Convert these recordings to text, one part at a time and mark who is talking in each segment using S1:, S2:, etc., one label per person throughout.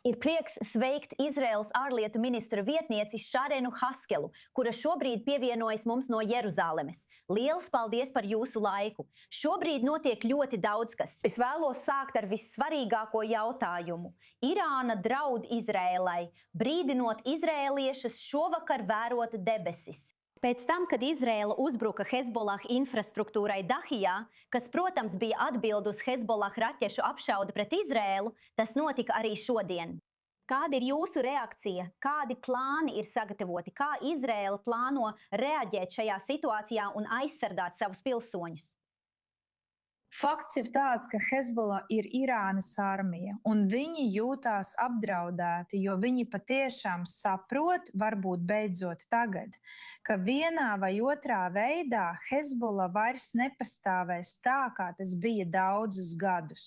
S1: Ir prieks sveikt Izraēlas ārlietu ministra vietnieci Šarenu Haskelu, kura šobrīd pievienojas mums no Jeruzalemes. Lielas paldies par jūsu laiku. Šobrīd notiek ļoti daudz kas. Es vēlos sākt ar vissvarīgāko jautājumu. Irāna draud Izraēlai, brīdinot izraēliešus šovakar vērot debesis. Pēc tam, kad Izraēla uzbruka Hezbollah infrastruktūrai Dahijā, kas, protams, bija atbilde uz Hezbollah raķešu apšaudi pret Izraēlu, tas notika arī šodien. Kāda ir jūsu reakcija? Kādi plāni ir sagatavoti? Kā Izraēla plāno reaģēt šajā situācijā un aizsargāt savus pilsoņus?
S2: Fakts ir tāds, ka Hezbollah ir Irānas armija, un viņi jūtās apdraudēti, jo viņi patiešām saprot, varbūt beidzot tagad, ka vienā vai otrā veidā Hezbollah vairs nepastāvēs tā, kā tas bija daudzus gadus.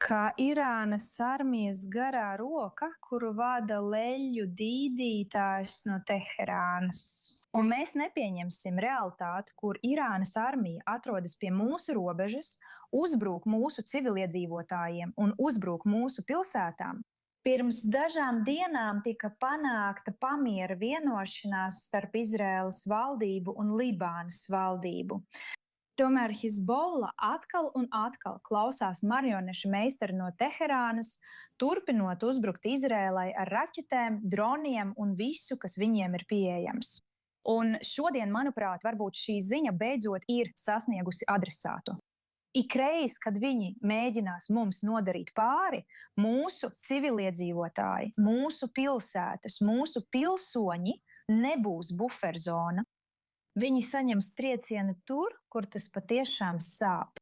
S2: Kā Irānas armijas garā roka, kuru vada leļļu dīdītājs no Teherānas. Un mēs nepieņemsim realitāti, kur Irānas armija atrodas pie mūsu robežas, uzbruk mūsu civiliedzīvotājiem un uzbruk mūsu pilsētām. Pirms dažām dienām tika panākta pamiera vienošanās starp Izraēlas valdību un Libānas valdību. Tomēr Hizbollah atkal un atkal klausās marionešu meistaru no Teherānas, turpinot uzbrukt Izraēlai ar raķetēm, droniem un visu, kas viņiem ir pieejams. Un šodien, manuprāt, varbūt šī ziņa beidzot ir sasniegusi adresātu. Ikreiz, kad viņi mēģinās mums nodarīt pāri, mūsu civiliedzīvotāji, mūsu pilsētas, mūsu pilsoņi nebūs buferzona. Viņi saņems triecienu tur, kur tas patiešām sāp.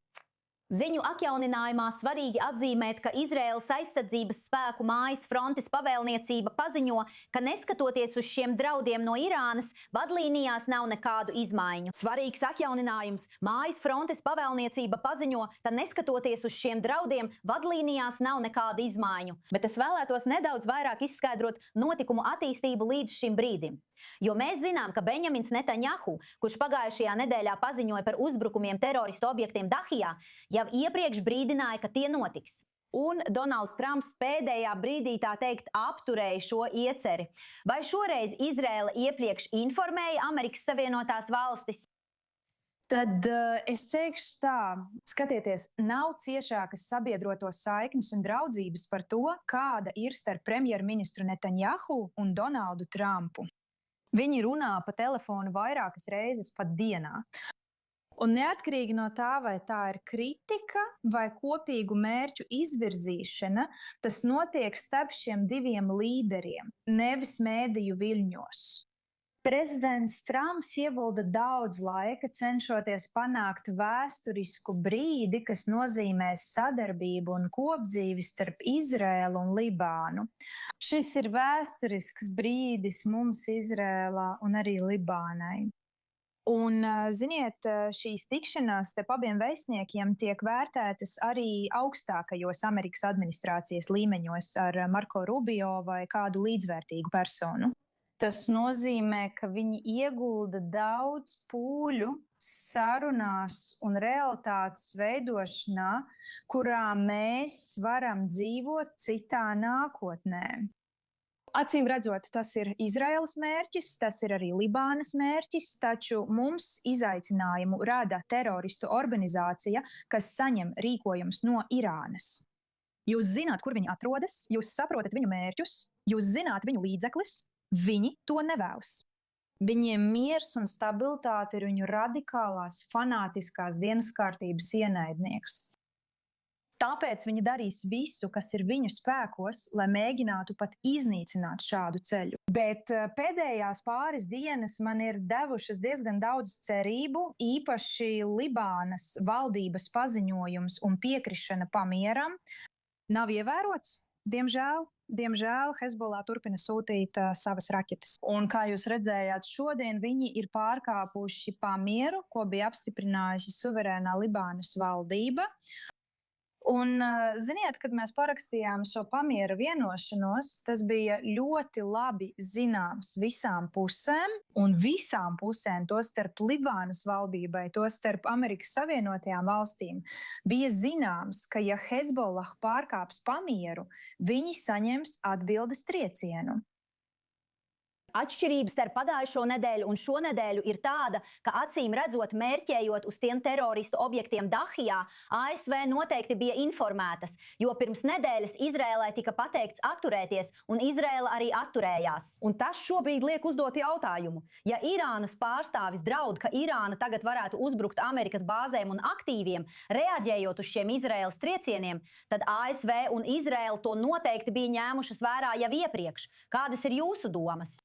S1: Ziņu atjauninājumā svarīgi atzīmēt, ka Izraēlas aizsardzības spēku mājas frontes pavēlniecība paziņo, ka neskatoties uz šiem draudiem no Irānas, vadlīnijās nav nekādu izmaiņu. Svarīgs atjauninājums – mājas frontes pavēlniecība paziņo, ka neskatoties uz šiem draudiem, vadlīnijās nav nekādu izmaiņu. Bet es vēlētos nedaudz vairāk izskaidrot notikumu attīstību līdz šim brīdim. Jo mēs zinām, ka Benjamins Netanjahu, kurš pagājušajā nedēļā paziņoja par uzbrukumiem teroristu objektiem Dahijā, jau iepriekš brīdināja, ka tie notiks. Un Donalds Trumps pēdējā brīdī, tā teikt, apturēja šo ieceri. Vai šoreiz Izraēla iepriekš informēja Amerikas Savienotās valstis?
S2: Tad es teikšu tā, skatieties, nav ciešākas sabiedroto saiknes un draudzības par to, kāda ir starp premjerministru Netanjahu un Donaldu Trumpu. Viņi runā pa telefonu vairākas reizes pat dienā. Un neatkarīgi no tā, vai tā ir kritika vai kopīgu mērķu izvirzīšana, tas notiek starp šiem diviem līderiem, nevis mēdīju viļņos. Prezidents Trumps iegulda daudz laika, cenšoties panākt vēsturisku brīdi, kas nozīmēs sadarbību un kopdzīvi starp Izraēlu un Libānu. Šis ir vēsturisks brīdis mums Izrēlā un arī Libānai. Un, ziniet, šīs tikšanās te abiem vēstniekiem tiek vērtētas arī augstākajos Amerikas administrācijas līmeņos ar Marko Rubio vai kādu līdzvērtīgu personu. Tas nozīmē, ka viņi iegulda daudz pūļu sarunās un realitātes veidošanā, kurā mēs varam dzīvot citā nākotnē. Acīm redzot, tas ir Izraēlas mērķis, tas ir arī Libānas mērķis, taču mums izaicinājumu rada teroristu organizācija, kas saņem rīkojumus no Irānas. Jūs zināt, kur viņi atrodas, jūs saprotat viņu mērķus, jūs zināt viņu līdzeklis. Viņi to nevēlas. Viņiem miers un stabilitāte ir viņu radikālās, fanātiskās dienas kārtības ienaidnieks. Tāpēc viņi darīs visu, kas ir viņu spēkos, lai mēģinātu pat iznīcināt šādu ceļu. Bet pēdējās pāris dienas man ir devušas diezgan daudz cerību, īpaši Libānas valdības paziņojums un piekrišana pamieram nav ievērots, diemžēl. Diemžēl Hezbollah turpina sūtīt savas raķetes. Un, kā jūs redzējāt, šodien viņi ir pārkāpuši pamieru, ko bija apstiprinājusi suverēnā Libānas valdība. Un, ziniet, kad mēs parakstījām šo pamiera vienošanos, tas bija ļoti labi zināms visām pusēm, un visām pusēm, tostarp Libānas valdībai, tostarp Amerikas Savienotajām valstīm, bija zināms, ka ja Hezbollah pārkāps pamieru, viņi saņems atbildes triecienu.
S1: Atšķirības starp pagājušo nedēļu un šo nedēļu ir tāda, ka acīm redzot, mērķējot uz tiem teroristu objektiem Dahijā, ASV noteikti bija informētas, jo pirms nedēļas Izrēlai tika pateikts atturēties, un Izrēla arī atturējās.
S3: Un tas šobrīd liek uzdot jautājumu. Ja Irānas pārstāvis draud, ka Irāna tagad varētu uzbrukt Amerikas bāzēm un aktīviem, reaģējot uz šiem Izraēlas triecieniem, tad ASV un Izrēla to noteikti bija ņēmušas vērā jau iepriekš. Kādas ir jūsu domas?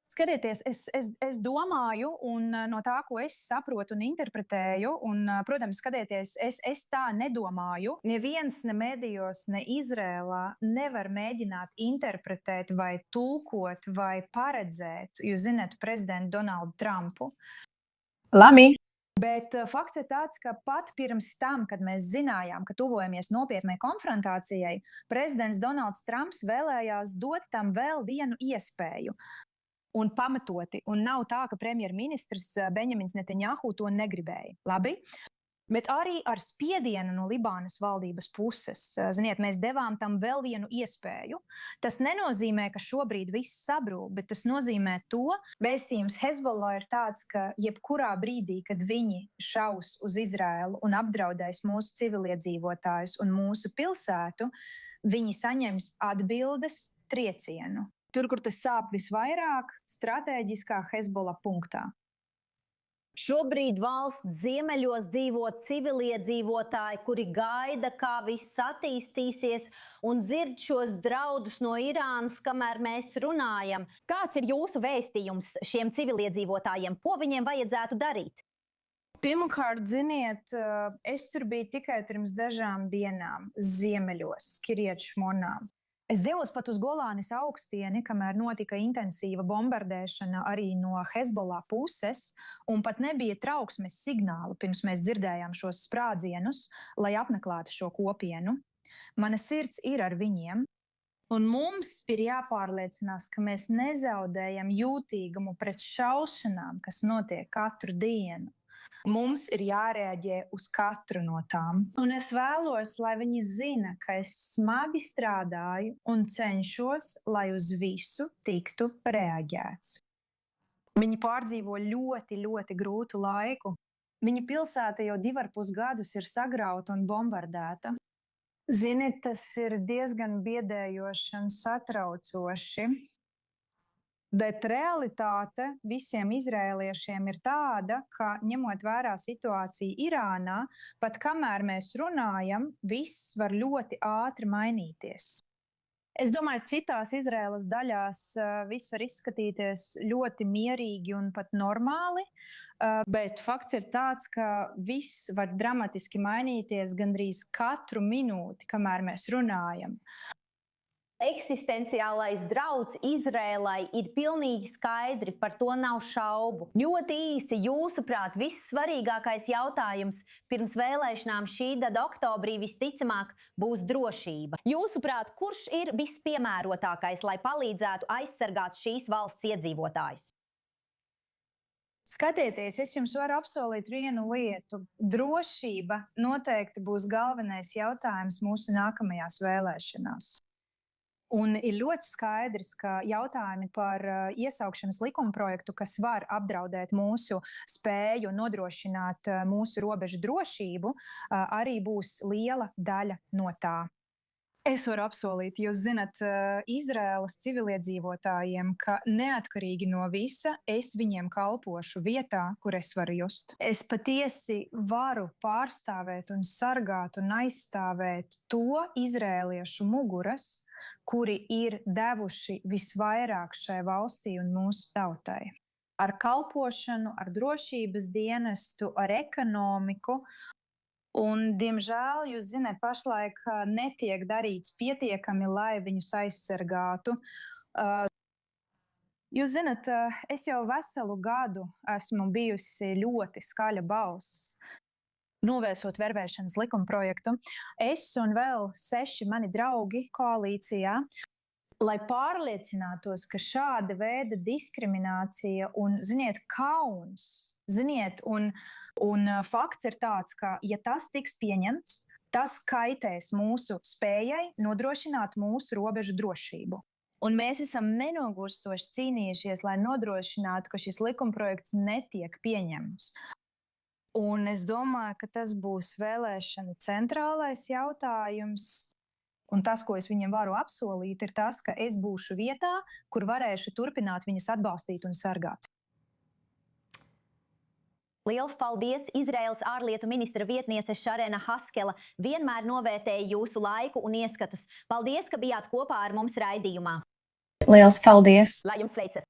S2: Skatieties, es domāju, un no tā, ko es saprotu un interpretēju, un, protams, skatieties, es tā nedomāju. Neviens ne medijos, ne Izrēlā nevar mēģināt interpretēt vai tulkot vai paredzēt, jūs zināt, prezidentu Donaldu Trumpu. Lami! Bet fakts ir tāds, ka pat pirms tam, kad mēs zinājām, ka tuvojamies nopietnai konfrontācijai, prezidents Donalds Trumps vēlējās dot tam vēl vienu iespēju. Un pamatoti, un nav tā, ka premjerministrs Benjamins Netanjahu to negribēja. Labi? Bet arī ar spiedienu no Libānas valdības puses, ziniet, mēs devām tam vēl vienu iespēju. Tas nenozīmē, ka šobrīd viss sabrūk, bet tas nozīmē to, vēstījums Hezbollah ir tāds, ka jebkurā brīdī, kad viņi šaus uz Izraēlu un apdraudēs mūsu civiliedzīvotājus un mūsu pilsētu, viņi saņems atbildes triecienu. Tur, kur tas sāp visvairāk, stratēģiskā Hezbollah punktā.
S1: Šobrīd valsts ziemeļos dzīvo civiliedzīvotāji, kuri gaida, kā viss attīstīsies, un dzird šos draudus no Irānas, kamēr mēs runājam. Kāds ir jūsu vēstījums šiem civiliedzīvotājiem? Ko viņiem vajadzētu darīt?
S2: Pirmkārt, ziniet, es tur biju tikai pirms dažām dienām ziemeļos, Kirjat Šmonā. Es devos pat uz Golānas augstieni, kamēr notika intensīva bombardēšana arī no Hezbollah puses, un pat nebija trauksmes signālu, pirms mēs dzirdējām šos sprādzienus, lai apmeklētu šo kopienu. Mana sirds ir ar viņiem, un mums ir jāpārliecinās, ka mēs nezaudējam jūtīgumu pret šaušanām, kas notiek katru dienu. Mums ir jārēģē uz katru no tām. Un es vēlos, lai viņi zina, ka es smagi strādāju un cenšos, lai uz visu tiktu reaģēts. Viņi pārdzīvo ļoti, ļoti grūtu laiku. Viņa pilsēta jau 2,5 gadus ir sagrauta un bombardēta. Ziniet, tas ir diezgan biedējoši un satraucoši. Bet realitāte visiem izrēliešiem ir tāda, ka, ņemot vērā situāciju Irānā, pat kamēr mēs runājam, viss var ļoti ātri mainīties. Es domāju, citās Izraēlas daļās viss var izskatīties ļoti mierīgi un pat normāli, bet fakts ir tāds, ka viss var dramatiski mainīties gandrīz katru minūti, kamēr mēs runājam.
S1: Eksistenciālais drauds Izrēlai ir pilnīgi skaidri, par to nav šaubu. Ļoti īsi, jūsuprāt, vissvarīgākais jautājums pirms vēlēšanām šī gada oktobrī visticamāk būs drošība. Jūsuprāt, kurš ir vispiemērotākais, lai palīdzētu aizsargāt šīs valsts iedzīvotājus?
S2: Skatieties, es jums varu apsolīt vienu lietu. Drošība noteikti būs galvenais jautājums mūsu nākamajās vēlēšanās. Un ir ļoti skaidrs, ka jautājumi par iesaukšanas likumprojektu, kas var apdraudēt mūsu spēju nodrošināt mūsu robežu drošību, arī būs liela daļa no tā. Es varu apsolīt, jūs zinat, Izraēlas civiliedzīvotājiem, ka neatkarīgi no visa es viņiem kalpošu vietā, kur es varu just. Es patiesi varu pārstāvēt un sargāt un aizstāvēt to izrēliešu muguras, kuri ir devuši visvairāk šai valstī un mūsu tautai. Ar kalpošanu, ar drošības dienestu, ar ekonomiku. Un, diemžēl, jūs zināt, pašlaik netiek darīts pietiekami, lai viņus aizsargātu. Jūs zināt, es jau veselu gadu esmu bijusi ļoti skaļa balss. novērsot vervēšanas likumprojektu. Es un vēl 6 mani draugi koalīcijā, lai pārliecinātos, ka šāda veida diskriminācija un, ziniet, kauns, ziniet, un fakts ir tāds, ka, ja tas tiks pieņemts, tas kaitēs mūsu spējai nodrošināt mūsu robežu drošību. Un mēs esam nenogurstoši cīnījušies, lai nodrošinātu, ka šis likumprojekts netiek pieņemts. Un es domāju, ka tas būs vēlēšana centrālais jautājums. Un tas, ko es viņam varu apsolīt, ir tas, ka es būšu vietā, kur varēšu turpināt viņus atbalstīt un sargāt.
S1: Liels paldies! Izraēlas ārlietu ministra vietniece Šarena Haskela vienmēr novērtēja jūsu laiku un ieskatus. Paldies, ka bijāt kopā ar mums raidījumā.
S4: Liels paldies!
S1: Lai jums veicas!